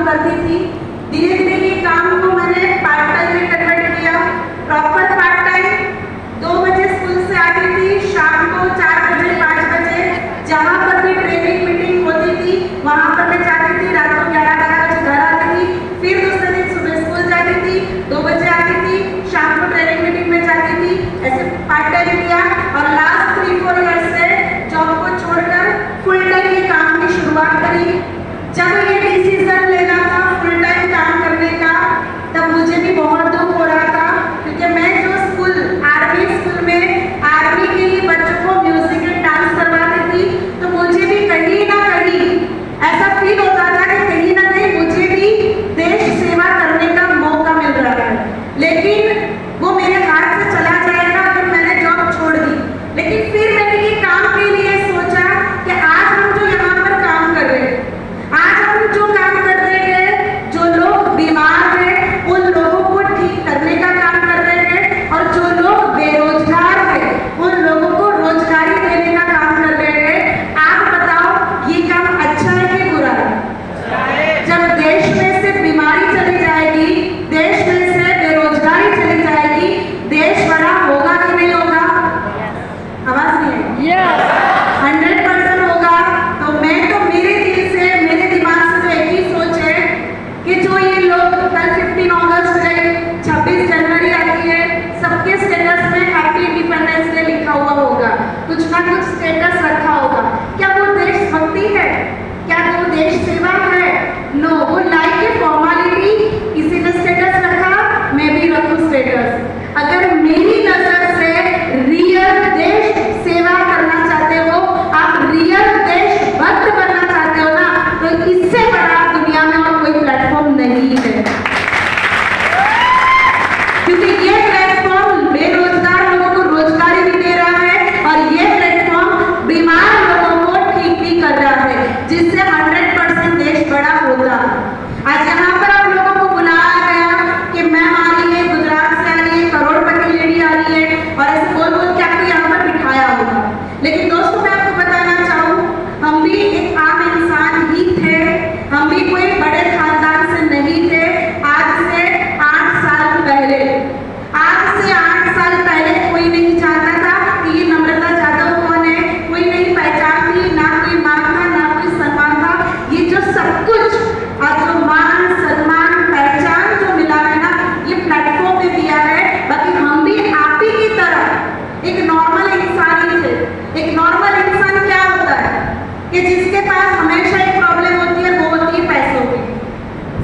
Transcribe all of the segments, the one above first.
करती थी। धीरे धीरे ये काम को मैंने पार्ट टाइम में कन्वर्ट किया, प्रॉपर पार्ट टाइम। 2 बजे स्कूल से आती थी, शाम को 4 बजे 5 बजे जहाँ पर भी ट्रेनिंग मीटिंग होती थी वहाँ पर मैं जाती थी। रात को 11-12 बजे घर आती थी, फिर दूसरे दिन सुबह स्कूल जाती थी, 2 बजे आती थी, शाम को ट्रेनिंग मीटिंग में जाती थी। ऐसे पार्ट टाइम किया और लास्ट 3-4 ईयर्स से जॉब को छोड़कर फुल टाइम ये काम की शुरुआत करी। जब ये डिसीजन लेना था फुल टाइम काम करने का, तब मुझे भी बहुत दुख हो रहा था, क्योंकि मैं जो स्कूल आर्मी स्कूल में आर्मी के ही बच्चों को म्यूजिक एंड डांस करवाती थी, तो मुझे भी कहीं ना कहीं ऐसा फील होता था कि कहीं ना कहीं मुझे भी देश सेवा करने का मौका मिल रहा है। लेकिन वो मेरे हाथ से चला जाएगा अगर मैंने जॉब छोड़ दी। लेकिन फिर मैंने ये काम के लिए सोचा कि आज हम जो यहाँ पर काम कर रहे हैं, आज हम जो काम कर रहे हैं, जो लोग बीमार हैं उन लोगों को ठीक करने का काम कर रहे हैं, और जो लोग बेरोजगार हैं उन लोगों को रोजगारी देने का काम कर रहे हैं। आप बताओ ये काम अच्छा है कि बुरा है? जब देश में से बीमारी चली जाएगी, देश में से बेरोजगारी चली जाएगी, देश बड़ा होगा कि नहीं होगा? आवाज नहीं है? 100% होगा। तो मैं तो मेरे दिल से, मेरे दिमाग से तो एक ही सोच है कि जो ये लोग कल 15 अगस्त है, 26 जनवरी आती है, सबके स्टेटस में हैप्पी इंडिपेंडेंस डे लिखा हुआ होगा, कुछ ना कुछ स्टेटस रखा होगा। क्या वो देशभक्ति है? क्या वो देश सेवा है? नो, वो लाइक ए फॉर्मेलिटी। किसी ने स्टेटस रखा, मैं भी रखूं स्टेटस। अगर मेरी नजर से रियल देश सेवा करना चाहते हो, आप रियल देशभक्त बनना चाहते हो ना, तो इससे बड़ा दुनिया में और कोई प्लेटफॉर्म नहीं है। क्योंकि ये प्लेटफॉर्म बेरोजगार लोगों को रोजगारी भी दे रहा है, और ये प्लेटफॉर्म बीमार लोगों को ठीक भी कर रहा है, जिससे 100% देश बड़ा होगा। आज यहाँ पर आप लोगों को बुलाया गया कि मैम आ रही है, गुजरात से आ रही है, करोड़पति लेडी आ रही है, और ऐसे बोल बोल के आपको यहाँ पर बिठाया होगा। लेकिन दोस्तों मैं आपको बताना चाहूँ, हम भी एक आम इंसान ही थे, हम भी कोई बड़े खानदान से नहीं थे। आज से 8 साल पहले, आज से 8 साल पहले कोई नहीं जानता था कि ये नम्रता जाधव कौन है, कोई नहीं पहचान थी, ना कोई मान था, ना कोई सम्मान था। ये जो सब कुछ आज जो मान सम्मान पहचान जो मिला है ना, ये प्लेटफॉर्म ने दिया है। बाकी हम भी आप ही की तरह एक नॉर्मल इंसान ही थे। एक नॉर्मल इंसान क्या होता है कि जिसके पास हमेशा एक प्रॉब्लम होती है, वो होती है पैसों की।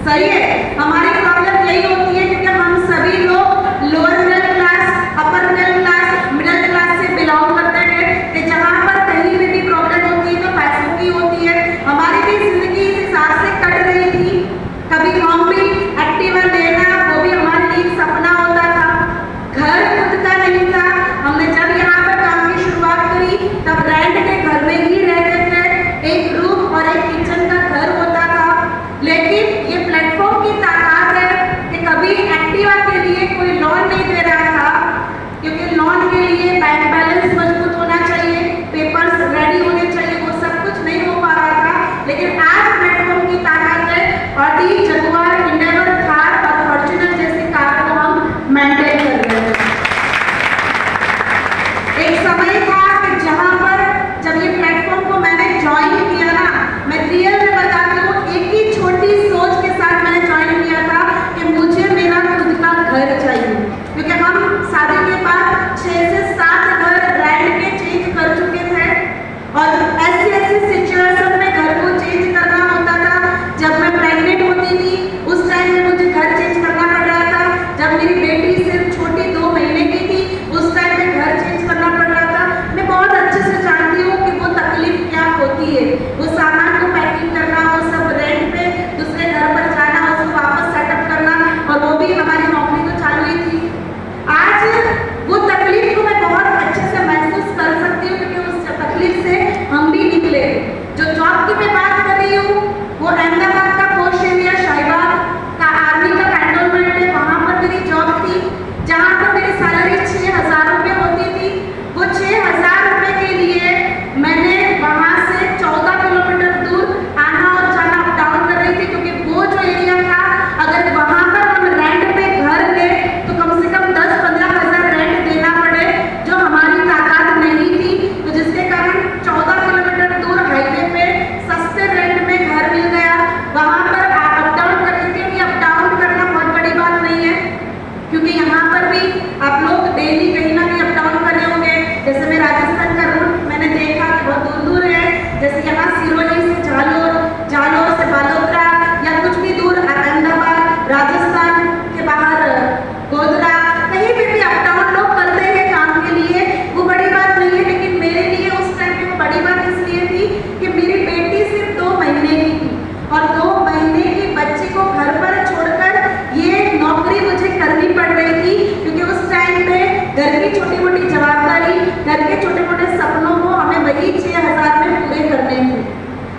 सही है, हमारी प्रॉब्लम यही होती है क्योंकि हम सभी लोग lower middle class, upper middle class, middle class से बिलोंग करते हैं, कि जहाँ पर कहीं भी प्रॉब्लम होती है तो पैसों की होती है। हमारी भी जिंदगी इस हिसाब से कट रही थी। कभी हम भी एक्टिवा लेना, वो भी हमारे लिए एक सपना होता था। घर खुद का नहीं था। हमने जब यहाँ पर काम की शुरुआत करी तब रेंट के घर में ही रहते थे, एक रूम और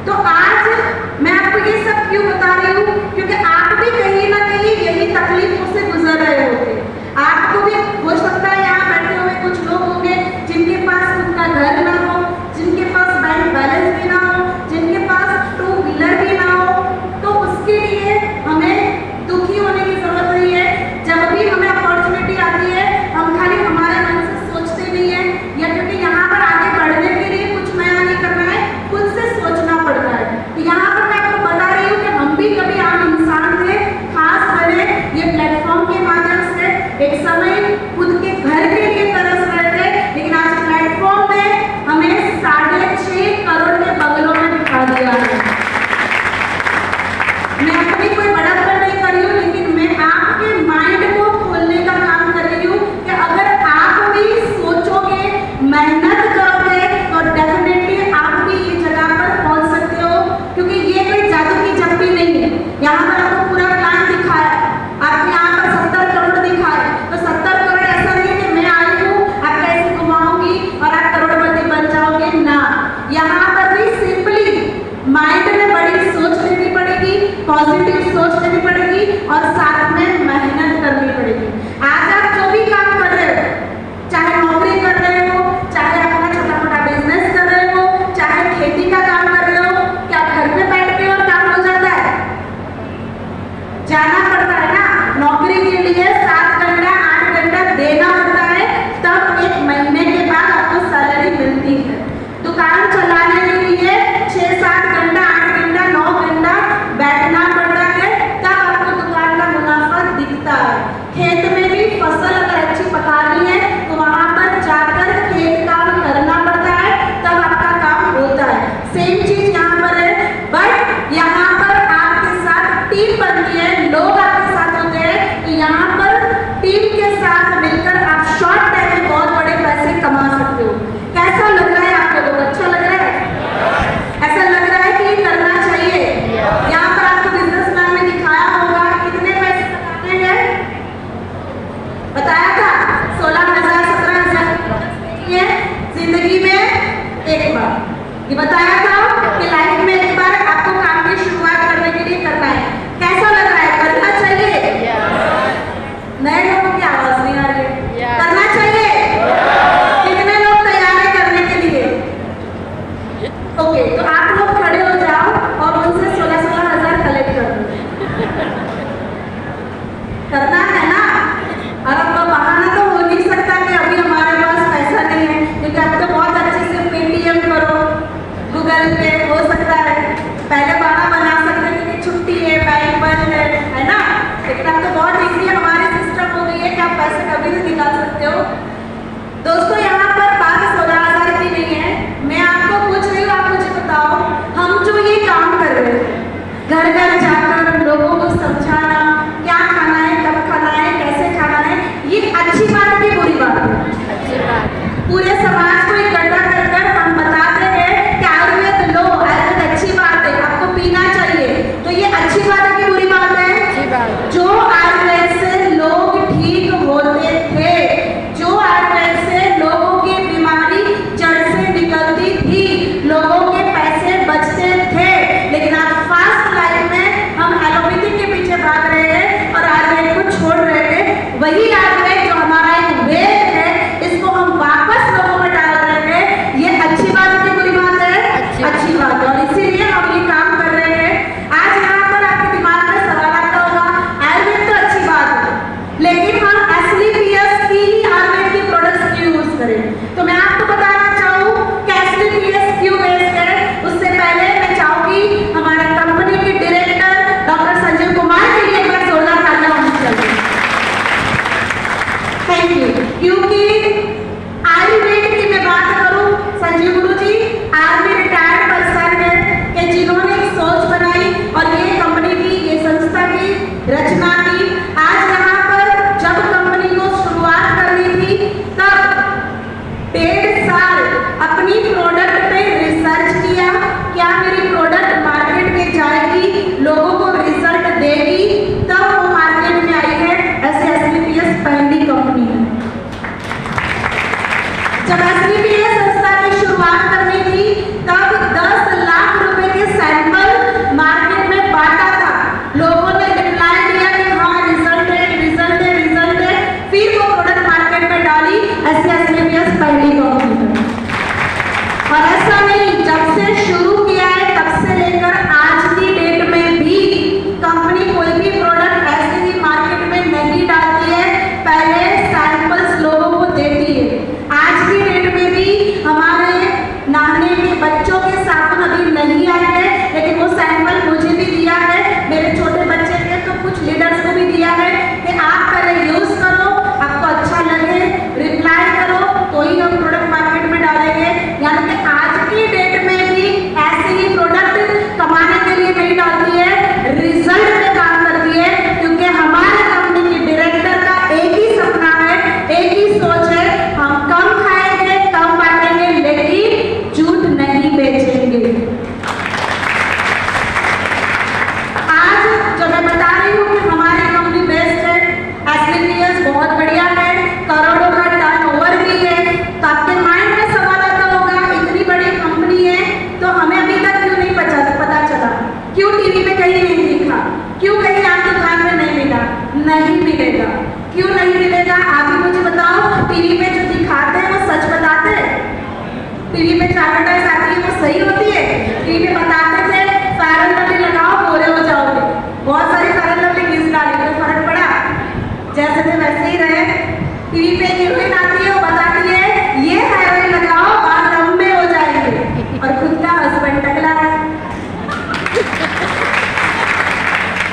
तो आज मैं आपको ये सब क्यों बता रही हूँ, क्योंकि आप भी कहीं ना कहीं यही तकलीफों से गुजर रहे होंगे। आपको भी हो सकता है यहाँ बैठे हुए कुछ लोग होंगे जिनके पास खुद का घर ना हो, जिनके पास बैंक बैलेंस भी ना हो, जिनके पास 2 व्हीलर भी ना हो। तो उसके लिए हमें दुखी होने की जरूरत नहीं है। जब भी हमें अपॉर्चुनिटी आती है, हम खाली हमारे मन से सोचते नहीं है, या क्योंकि यहाँ पर आगे बढ़ने के लिए कुछ नया नहीं करना है, खुद से सोचना पड़ता है। तो यहाँ पर मैं आपको बता रही हूँ कि हम भी कभी आम इंसान थे, खास बने ये प्लेटफॉर्म के माध्यम से। एक समय खुद के घर के लिए तरस रहे थे, लेकिन आज प्लेटफॉर्म ने हमें 6.5 करोड़ के बंगलों में बिठा दिया है। मैं अपनी कोई बड़प्पन नहीं कर रही हूँ, लेकिन मैं आपके माइंड को खोलने का काम कर रही हूँ कि अगर आप भी सोचोगे, मेहनत करोगे, तो डेफिनेटली आप भी ये जगह पर पहुंच सकते हो। क्योंकि ये कोई जादू की झप्पी नहीं है। यहाँ पर आपको पूरा प्लान दिखाया, आपको यहाँ पर 70 करोड़ दिखाए, तो 70 करोड़ ऐसा नहीं है कि मैं आई हूँ, आप कैसे घुमाऊंगी और आप करोड़पति बन जाओगे ना। यहाँ पर भी सिंपली माइंड में बड़ी सोच लेनी पड़ेगी, पॉजिटिव सोच लेनी पड़ेगी और साथ में मेहनत करनी पड़ेगी। आज आप जो भी काम कर रहे हो, चाहे नौकरी कर रहे हो, चाहे अपना छोटा मोटा बिजनेस कर रहे हो, चाहे खेती का काम कर रहे हो, क्या घर पे बैठ के और काम हो जाता है? जाना पड़ता है ना। नौकरी के लिए 7 घंटा 8 घंटा देना पड़ता है, तब 1 महीने के बाद आपको सैलरी मिलती है। दुकान चलाने के लिए 6-7 घंटा 8 घंटा 9 घंटा बैठना पड़ता है, तब आपको दुकान का मुनाफा दिखता है। खेत में भी फसल अगर अच्छी पकानी है तो वहां पर जाकर खेत काम करना पड़ता है, तब आपका काम होता है। सेम चीज यहाँ पर है, बट यहाँ पर आपके साथ टीम बनती है, लोग आपके साथ होते हैं। तो यहाँ पर टीम के साथ मिलकर आप शॉर्ट टाइम में बहुत बड़े पैसे कमा सकते हो। कैसा लग रहा है आपको लोग? अच्छा लग रहा है? ऐसा लग रहा है कि ये करना चाहिए। यहाँ पर आपको बिजनेस प्लान में दिखाया होगा कितने पैसे कमाने हैं, बताया था 16,000 17,000 ये जिंदगी में एक बार ये बताया था कि लाइफ में एक बार आपको काम की शुरुआत करने के लिए करना है। कैसा लग रहा है? करना चाहिए? नए लोगों की आवाज नहीं आ रही है। करना चाहिए? कितने लोग तैयार है करने के लिए? ओके, तो आप लोग खड़े हो जाओ और उनसे 16,000 कलेक्ट कर दो। करना है ना? और अब बहाना तो हो नहीं सकता कि अभी हमारे पास पैसा नहीं है, क्योंकि अब तो बहुत अच्छे से पेटीएम करो, गूगल पे हो सकता है। पहले बहाना बना सकते थे कि छुट्टी है, बैंक बंद है ना? लेकिन अब तो बहुत ईजी है, हमारी सिस्टम हो गई है कि आप पैसे कभी भी निकाल सकते हो। दोस्तों, यहाँ पर बात 16,000 की नहीं है। मैं आपको पूछ रही हूँ, आप मुझे बताओ, हम जो ये काम कर रहे हैं, घर घर जाकर लोगों को समझाना, क्या खाना है, कब खाना है, कैसे खाना है, ये अच्छी बात है कि बुरी बात है? अच्छी बात है। पूरे समाज को इकट्ठा कर हम बताते हैं कि आयुर्वेद लो, आयुर्वेद अच्छी बात है, आपको पीना चाहिए। तो ये अच्छी बात है कि बुरी बात है? अच्छी बात है। जो आयुर्वेद से लोग ठीक होते थे, जो आयुर्वेद से लोगों की बीमारी जड़ से निकलती थी, लोगों के पैसे बचते थे, लेकिन आज फास्ट लाइफ में क्यों कहीं आप दुकान में नहीं मिला? नहीं मिलेगा। क्यों नहीं मिलेगा? आप ही मुझे बताओ। टीवी में जो दिखाते हैं वो सच बताते हैं? टीवी में जो एडवर्टाइज आती है वो सही होती है? टीवी में बताते थे फेयर एंड लवली लगाओ गोरे हो जाओगे, बहुत सारी फेयर एंड लवली घिस डाली, कोई फर्क पड़ा? जैसे थे वैसे ही रहे। टीवी पे हीरोइन आती है, वो बताती है ये हेयर ऑयल लगाओ बाल लंबे हो जाएंगे, और खुद का हस्बैंड टकला है।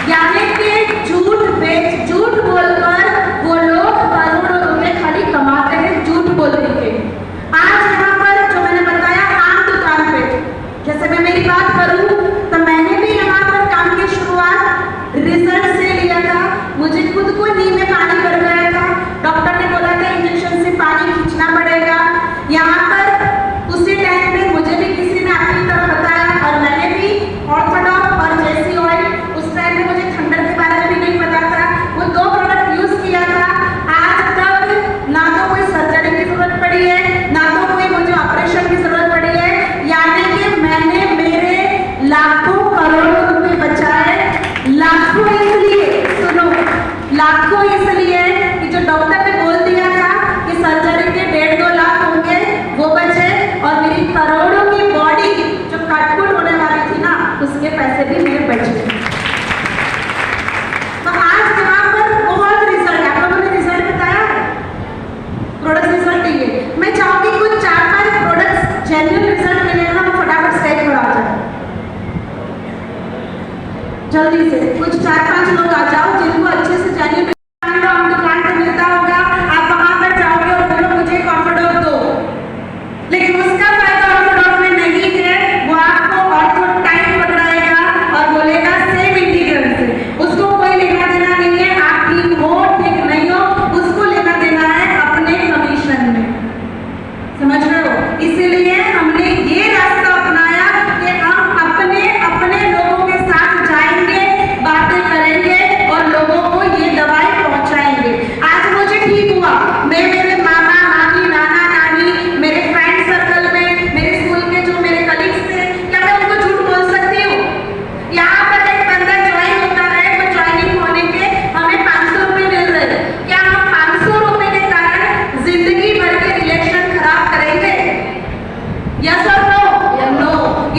यानी कि झूठ बोलकर वो लोग करोड़ों रुपए खाली कमाते हैं झूठ बोल के। आज यहाँ पर जो मैंने बताया आम दुकान पे, जैसे मैं मेरी बात करूं तो मैंने भी यहाँ पर काम की शुरुआत रिजल्ट से लिया था। मुझे खुद को नींद में पानी भर गया था, डॉक्टर ने बोला था इंजेक्शन से पानी खींचना पड़ेगा। यहाँ पर उसी टाइम में मुझे भी किसी ने आपकी तरह बताया, और मैंने भी ऑर्थोडॉक्स और जेसी ऑयल, उस टाइम में मुझे थंडर के बारे में भी नहीं पता था, वो 2 प्रोडक्ट यूज किया था। आज तक ना तो कोई सर्जरी की जरूरत पड़ी है, ना तो कोई मुझे ऑपरेशन की जरूरत पड़ी है। यानी कि मैंने मेरे लाखों करोड़ों रुपए बचाए। लाखों इसलिए, सुनो, लाखों इसलिए कि जो डॉक्टर ने बोल दिया था कि सर्जरी के 1.5-2 लाख होंगे वो बचे, और मेरी करोड़ों की बॉडी जो कटपुट होने वाली थी ना उसके पैसे भी मेरे बच गए। तो आज यहाँ पर बहुत रिजल्ट, आपको मैंने रिजल्ट बताया है, प्रोडक्ट रिजल्ट दिए। मैं चाहूंगी कुछ 4-5 प्रोडक्ट्स जेन्युइन रिजल्ट मिलेगा ना, वो फटाफट स्टेज पर आ जाए जल्दी से। कुछ 4-5 लोग आ जाओ जिनको अच्छे से जेन्युइन दुकान पर मिलता होगा, आप वहां पर जाओगे और बोलो मुझे कॉम्फर्टोक दो, लेकिन उसका फायदा ऑर्थोडॉक्स में नहीं है। वो आपको ऑर्थो टाइम पकड़ाएगा और बोलेगा सेम इंटीग्रल से, उसको कोई लेना देना नहीं है आप ठीक हो ठीक नहीं हो, उसको लेना देना है अपने कमीशन में। समझ रहे हो? इसीलिए हमने ये रास्ता अपनाया कि हम अपने अपने लोगों के साथ जाएंगे, बातें करेंगे और लोगों को ये दवाई पहुंचाएंगे। आज मुझे ठीक हुआ, मैं मेरे मामा मामी नाना नानी, मेरे फ्रेंड सर्कल में, मेरे स्कूल के जो मेरे कलीग्स थे, क्या मैं उनको झूठ बोल सकती हूँ? यहाँ पर एक बंदा ज्वाइन होता है तो ज्वाइनिंग होने के हमें 500 रुपये मिल रहे हैं, क्या हम 500 रुपये के कारण जिंदगी भर के रिलेशन खराब करेंगे? यस और नो? नो।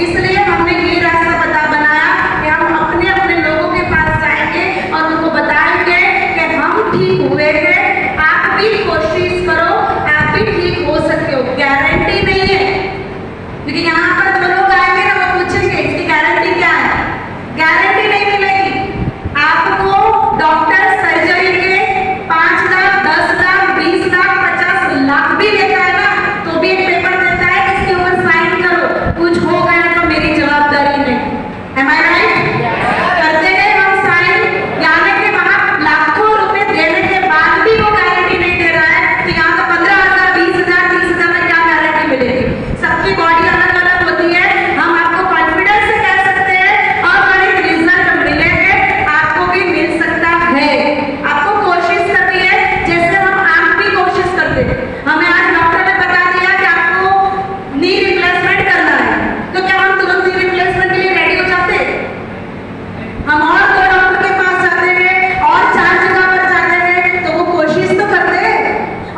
इसलिए हमने ये रास्ता बनाया कि हम अपने अपने लोगों के पास जाएंगे और उनको बताएंगे कि हम ठीक हुए थे, आप भी कोशिश करो, आप भी ठीक हो सकते हो। गारंटी नहीं है, लेकिन यहाँ पर जो लोग आएंगे ना वो पूछेंगे इसकी गारंटी क्या है? गारंटी नहीं मिलेगी आपको। डॉक्टर सर्जरी के 5 लाख 10 लाख 20 लाख 50 लाख भी लेता है ना, तो भी एक पेपर देता है इसके ऊपर साइन करो, कुछ हो गया तो मेरी जवाबदारी नहीं। Am I right? करते गए हम साइन, यानी कि वहां लाखों रुपए देने के बाद भी वो गारंटी नहीं दे रहा है, तो यहाँ तो 15,000 20,000 30,000 में क्या गारंटी मिलेगी? सबकी बॉडी अलग अलग होती है। हम आपको कॉन्फिडेंस से कह सकते हैं और एक रिजल्ट मिलेंगे, आपको भी मिल सकता है। आपको कोशिश करनी है जैसे हम आप भी कोशिश करते हैं। हमें आज डॉक्टर ने बता दिया कि आपको नी रिप्लेसमेंट करना है, तो क्या हम तुरंत नी रिप्लेसमेंट के लिए रेडी हो जाते? हम और 2 डॉक्टर के पास जाते हैं और 4 जगह पर जाते हैं, तो वो कोशिश तो करते हैं,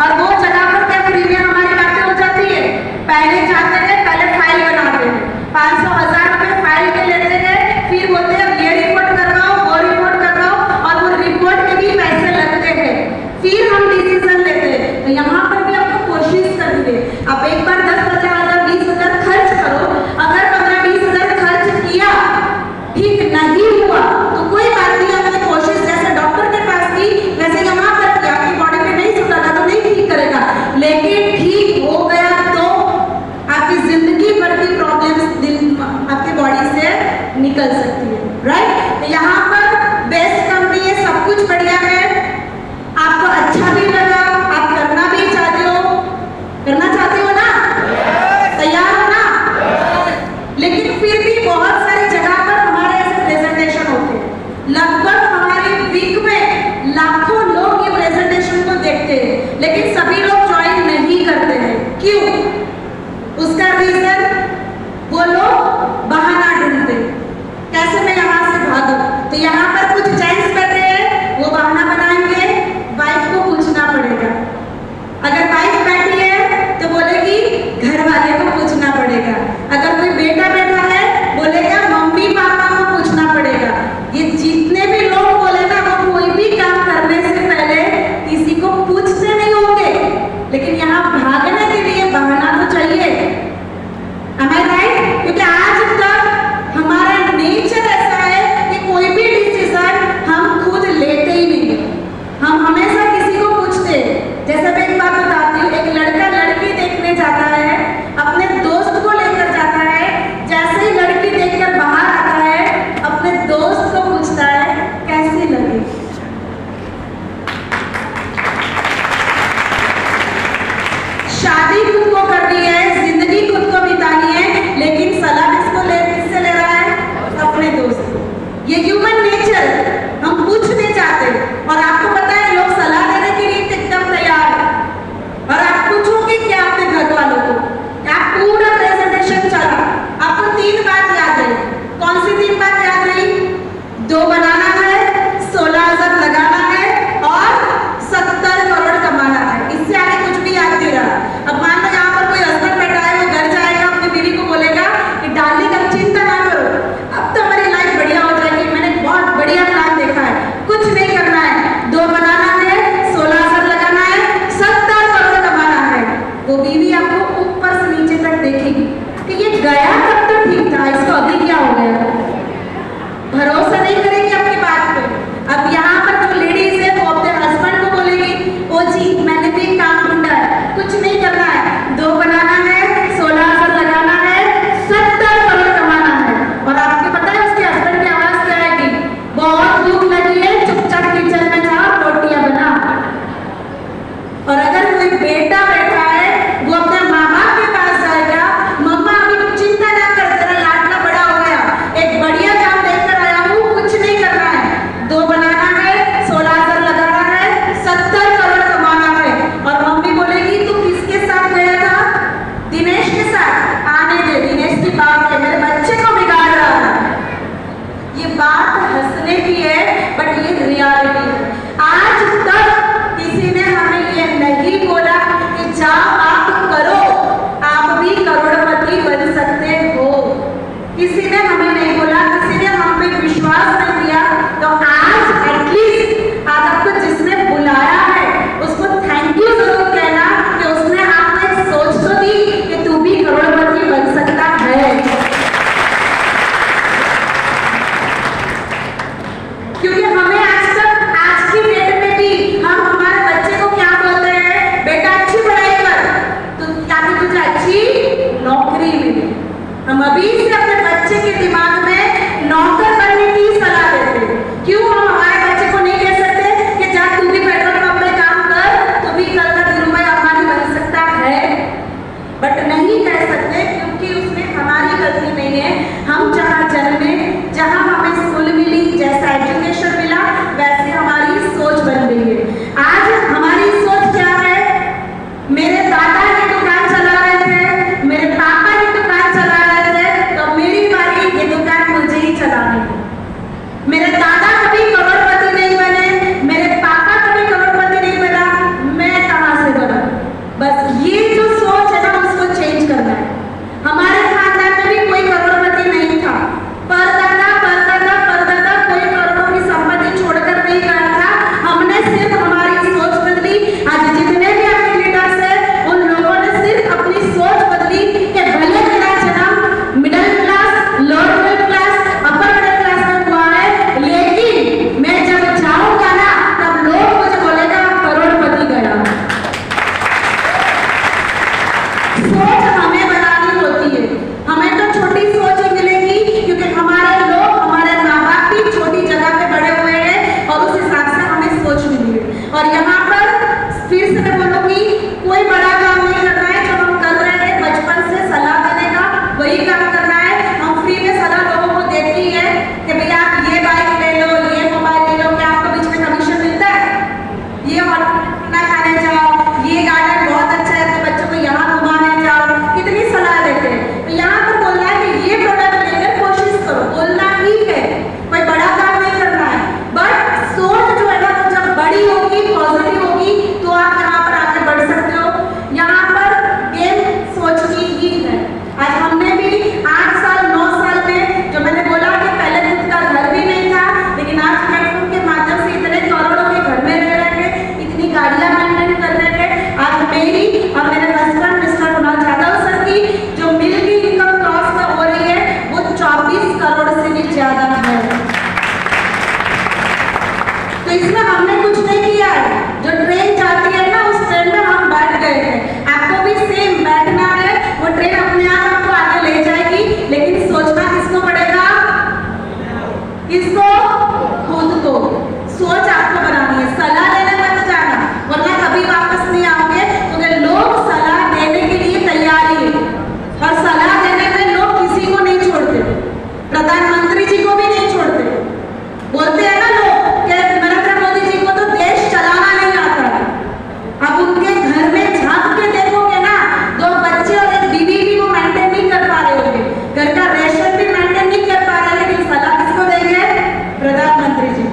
और वो जगह पर क्या फ्री में हमारी बातें हो जाती है? पहले जाते हैं, पहले फाइल बनाते हैं, 500-1000 रुपए फाइल के लेते हैं, फिर बोलते हैं ये रिपोर्ट कर रहा हूँ वो रिपोर्ट कर रहा हूँ, और वो रिपोर्ट के भी पैसे लगते हैं, फिर हम डिसीजन लेते हैं। तो यहाँ पर भी आपको कोशिश करनी है। आप एक बार 10-15,000 20,000 खर्च करो, अगर 15-20,000 खर्च किया ठीक नहीं हुआ तो कोई बात नहीं, आपने कोशिश जैसे डॉक्टर के पास की वैसे यहाँ पर किया, आपकी बॉडी पे नहीं सूट लगा तो नहीं ठीक करेगा, लेकिन ठीक हो गया तो आपकी जिंदगी भर की प्रॉब्लम्स आपके बॉडी से निकल सकती है। राइट? तो यहाँ पर बेस्ट कंपनी है, सब कुछ बढ़िया है, आपको अच्छा भी लगा, आप करना भी चाहते हो, करना चाहते हो ना? तैयार हो ना? लेकिन फिर भी बहुत सारी जगह पर हमारे ऐसे प्रेजेंटेशन होते हैं, लगभग हमारे वीक में लाखों लोग ये प्रेजेंटेशन को देखते हैं, लेकिन सभी लोग ज्वाइन नहीं करते हैं। क्यों? उसका रीजन वो लोग बहाना ढूंढते, कैसे मैं यहाँ से भागूं। तो यहाँ बनानी है। मेरे दादा कभी करोड़पति नहीं बने, मेरे पापा कभी करोड़पति नहीं बना, मैं कहां से बना? बस ये जो सोच है ना, उसको चेंज करना है। हमारे खानदान में भी कोई करोड़पति नहीं था, परदादा परदादा परदादा कोई करोड़ों की संपत्ति छोड़कर नहीं गया था। हमने सिर्फ हमारी सोच बदली। आज जितने भी अपने लीडर्स हैं, उन लोगों ने सिर्फ अपनी सोच बदली कि भले मेरा जन्म middle class, lower middle class, upper middle class में हुआ है, लेकिन मैं जब जाऊंगा ना, तब लोग मुझे बोलेगा करोड़पति गया। सोच हमें बनानी होती है। हमें तो छोटी सोच ही मिलेगी, क्योंकि हमारे लोग, हमारे माँ बाप भी छोटी जगह पे बड़े हुए हैं और उस हिसाब से हमें सोच मिली है। और यहाँ पर फिर से मैं बोलूंगी, कोई बड़ा काम नहीं करना है। जो हम कर रहे हैं बचपन से सलाह देने का, वही काम करना है। हम फ्री में सलाह लोगों को देते ही है कि भैया आप ये बाइक ले लो, ये मोबाइल ले लो, क्या आपको बीच में कमीशन मिलता है? ये खाना खाने जाओ, ये गार्डन बहुत अच्छा है, तो बच्चों को यहाँ घुमाने जाओ, कितनी सलाह देते हैं। तो यहाँ पर बोलना है कि ये प्रोडक्ट लेकर कोशिश करो, बोलना ही है, कोई बड़ा काम नहीं करना है। बट सोच जो है ना, तो जब बड़ी होगी, पॉजिटिव होगी, तो आप यहाँ पर आगे बढ़ सकते हो। यहाँ पर गेम सोच की ही है। आज हमने भी 8 साल 9 साल में, जो मैंने बोला कि पहले खुद का घर भी नहीं था, लेकिन आज प्लेटफॉर्म के माध्यम से इतने करोड़ों के घर में रह रहे हैं, इतनी गाड़ियां मेंटेन कर रहे हैं। आज मेरी और मेरे husband mister Kunal Jadhav sir की जो मिल की इनकम क्रॉस में हो रही है, वो 24 करोड़ से भी ज्यादा है। तो इसमें हमने कुछ नहीं किया है। जो ट्रेन जाती है ना, उस ट्रेन में हम बैठ गए हैं। आपको भी सेम बैठना है, वो ट्रेन अपने आप आपको आगे ले जाएगी, लेकिन सोचना किसको पड़ेगा? किसको? खुद को। सोच आपको बनानी है। सलाह लेने मत जाना, वरना कभी वापस नहीं आओगे, क्योंकि लोग सलाह देने के लिए तैयार ही है। और सलाह देने में लोग किसी को नहीं छोड़ते, प्रधानमंत्री जी को भी नहीं छोड़ते। बोलते हैं ना लोग कि नरेंद्र मोदी जी को तो देश चलाना नहीं आता है। अब उनके घर में झांक के देखोगे ना, 2 बच्चे और एक बीवी भी वो मेंटेन नहीं कर पा रहे होंगे, घर का रेशन भी मेंटेन नहीं कर पा रहे, लेकिन सलाह किसको देंगे? प्रधानमंत्री जी।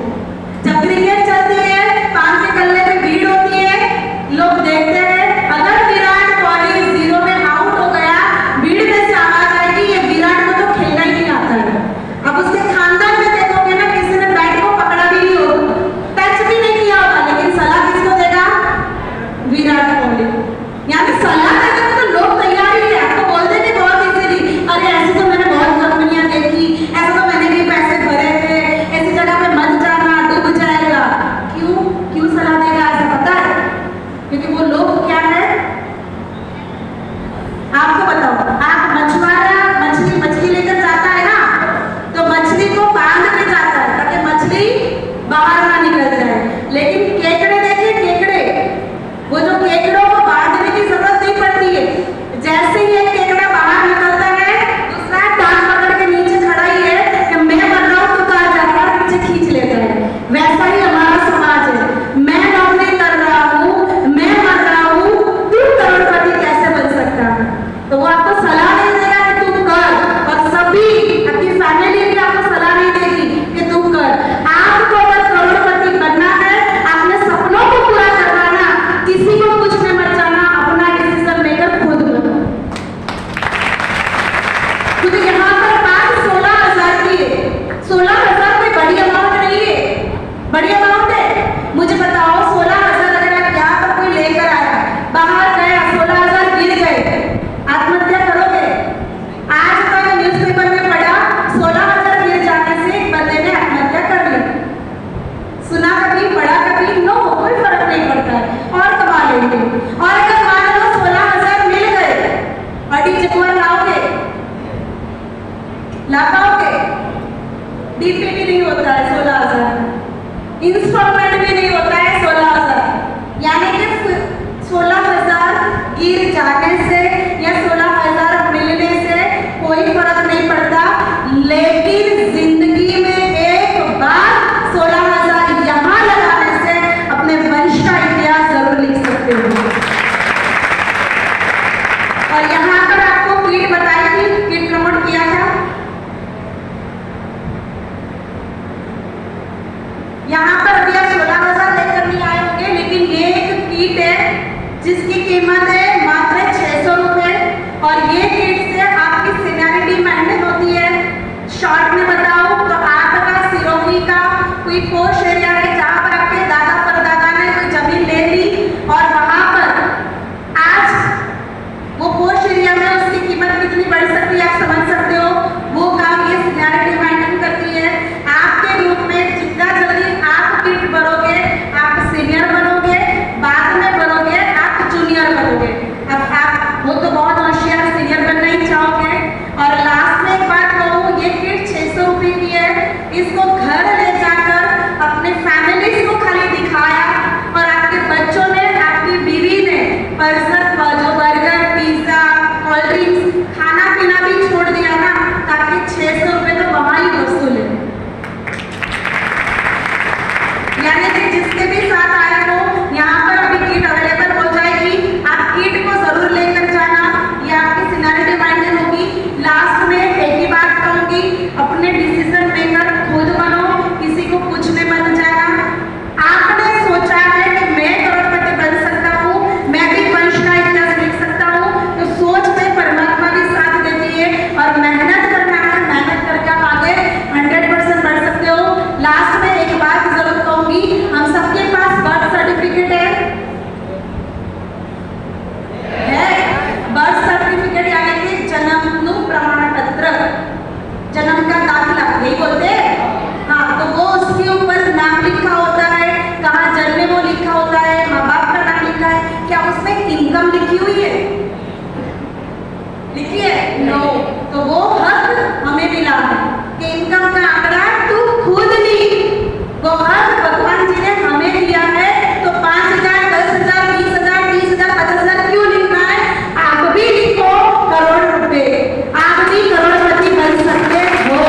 जब क्रिकेट चलती है, पान के गल्ले में भीड़ होती है, लोग देखते हैं, अगर विराट कोहली 0 में आउट हो गया, भीड़ में से आवाज आएगी, ये विराट को तो खेलना ही नहीं आता है। अब उसके खानदान में देखोगे ना, किसी ने बैट को पकड़ा भी नहीं होगा, टच भी नहीं किया होगा, लेकिन सलाह किसको देगा? विराट कोहली। यानी सलाह देने को तो लोग तैयार ही है। आपको बोल देंगे बहुत इजीली, अरे ऐसे तो मैंने बहुत कंपनियां देखी, ऐसे तो मैंने भी पैसे भरे थे, ऐसी जगह पे मत जाना, डूब जाएगा। क्यों सलाह देगा? ऐसा पता है? क्योंकि वो लोग क्या है, आपको बताओ, आप मछुआरा मछली लेकर जाता है ना, तो मछली को बांध के जाता है ताकि मछली बाहर ना निकल जाए। लेकिन केकड़े देखिए, केकड़े, वो जो केकड़ों को बांधने की जरूरत नहीं पड़ती है। जैसे ही एक केकड़ा बाहर निकलता है, दूसरा टांग पकड़ के नीचे खड़ा ही है कि मैं मर रहा हूं, तो कहा जा रहा है, पीछे खींच लेता है। वैसा ही हमारा समाज है। मैं नौकरी कर रहा हूं, मैं मर रहा हूं, तू करोड़पति कैसे बन सकता है? तो वो आपको सलाह नहीं देगा कि तुम कर, और सभी आपकी फैमिली भी आपको सलाह नहीं देगी कि तुम कर। आपको अगर करोड़पति बनना है, अपने सपनों को पूरा करना ना, किसी को पूछने मत जाना, अपना डिसीजन लेकर खुद बनो। क्योंकि यहाँ पर बात 16,000 की है। 16,000 कोई बड़ी अमाउंट नहीं है। बड़ी अमाउंट है? मुझे बताओ, 16,000 अगर आप यहाँ पर कोई लेकर आया, बाहर गया, 16,000 गिर गए, आत्महत्या करोगे? आज तक न्यूज़पेपर में पढ़ा, 16,000 गिर जाने से एक बंदे ने आत्महत्या कर ली। सुना कभी? पढ़ा कभी? नो, कोई फर्क नहीं पड़ता है, और कमा लेंगे। और अगर मान लो 16,000 मिल गए, अड़ी चकुआ लाओगे? ला पाओगे? डीपीटी नहीं होता है 16,000, इंस्टॉलमेंट भी नहीं होता है 16,000। यानी कि 16,000 गिर जाने से या 16,000 मिलने से कोई फर्क नहीं पड़ता, लेकिन जिंदगी में एक बार 16,000 यहाँ लगाने से अपने वंश का इतिहास जरूर लिख सकते हो। और यहाँ पर आपको किट बताई थी, किट प्रमोट किया था। यहाँ पर अभी आप 16,000 लेकर नहीं आए होंगे, लेकिन ये एक किट है जिसकी कीमत है मात्र 600 रुपए। और ये किट से आपकी सीनियरिटी मेंटेन होती है। शॉर्ट में बताऊं तो आपका सिरोही का कोई पोस्ट एरिया है जहाँ पर आपके दादा परदादा ने कोई जमीन ले ली और वहां पर आज वो पोस्ट एरिया में उसकी कीमत कितनी बढ़ सकती है आप समझ सकते हो। वो काम ये सीनियरिटी मेंटेन करती है। आपके ग्रुप में जितना जल्दी आप किट भरोगे आप सीनियर बनोगे, बाद में बनोगे आप जूनियर बनोगे। अब आप वो तो बहुत होशियार सीनियर बनना ही चाहोगे। और लास्ट में एक बात कहूँ, ये किट 600 रुपये की है। इसको घर ले जाकर अपने फैमिलीज को खाली दिखाया और आपके बच्चों ने, आपकी बीवी ने जो बर्गर, पिज्जा, कोल्ड ड्रिंक्स, खाना पीना भी छोड़ दिया ना, ताकि 600 रुपये तो वहाँ ही वसूल है। यानी कि जिसके भी साथ आए हो, यहाँ पर अभी किट अवेलेबल हो जाएगी। आप किट को जरूर लेकर जाना, ये आपकी सीनियरिटी मेंटेन होगी। लास्ट में एक ही बात कहूँगी, अपने डिसीजन मेकर खुद बनो, किसी को पूछने मत जाना। आपने सोचा है कि मैं करोड़पति बन सकता हूँ, मैं भी वंश का इतिहास लिख सकता हूँ, तो सोच में परमात्मा भी साथ देती है और मेहनत करना है। मेहनत करके आप आगे 100% बढ़ सकते हो। लास्ट में एक बात जरूर कहूंगी, हम सबके पास बर्थ सर्टिफिकेट है। बर्थ सर्टिफिकेट यानी कि जन्म प्रमाण पत्र, जन्म का दाखिला यही बोलते हैं। हाँ, तो वो उसके ऊपर नाम लिखा होता है, कहाँ जन्मे वो लिखा होता है, माँ बाप का नाम लिखा है। क्या उसमें इनकम लिखी हुई है? लिखी है? नो। तो वो हक हमें मिला है कि इनकम का आंकड़ा तू खुद लिख। वो हक भगवान जी ने हमें दिया है। तो 5,000, 10,000, 20,000, 30,000, 50,000 क्यों लिखना है? आप भी लिखो करोड़ रुपए, आप भी करोड़पति बन सकते हो।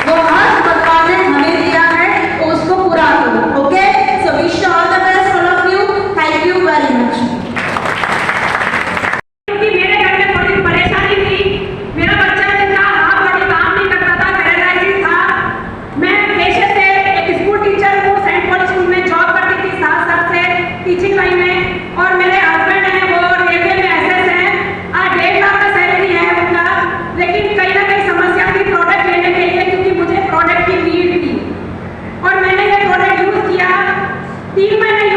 वो हक भगवान ने हमें दिया है, तो उसको पूरा करो। Okay, so wish all the best all of you. Thank you very much. मेरे घर में थोड़ी परेशानी थी। मेरा बच्चा जितना हाथ बड़ी काम नहीं करता था, पैरालाइसिस था। मैं पेशे से एक स्कूल टीचर हूँ, सेंट पॉल स्कूल में जॉब करती थी 7 साल से टीचिंग लाइन में। और मेरे हस्बैंड हैं वो रेलवे में एसएस हैं, 1.5 लाख का सैलरी है उनका। लेकिन कहीं ना कहीं समस्या थी प्रोडक्ट लेने के लिए, क्योंकि मुझे प्रोडक्ट की नीड थी। और मैंने ये प्रोडक्ट यूज किया 3 महीने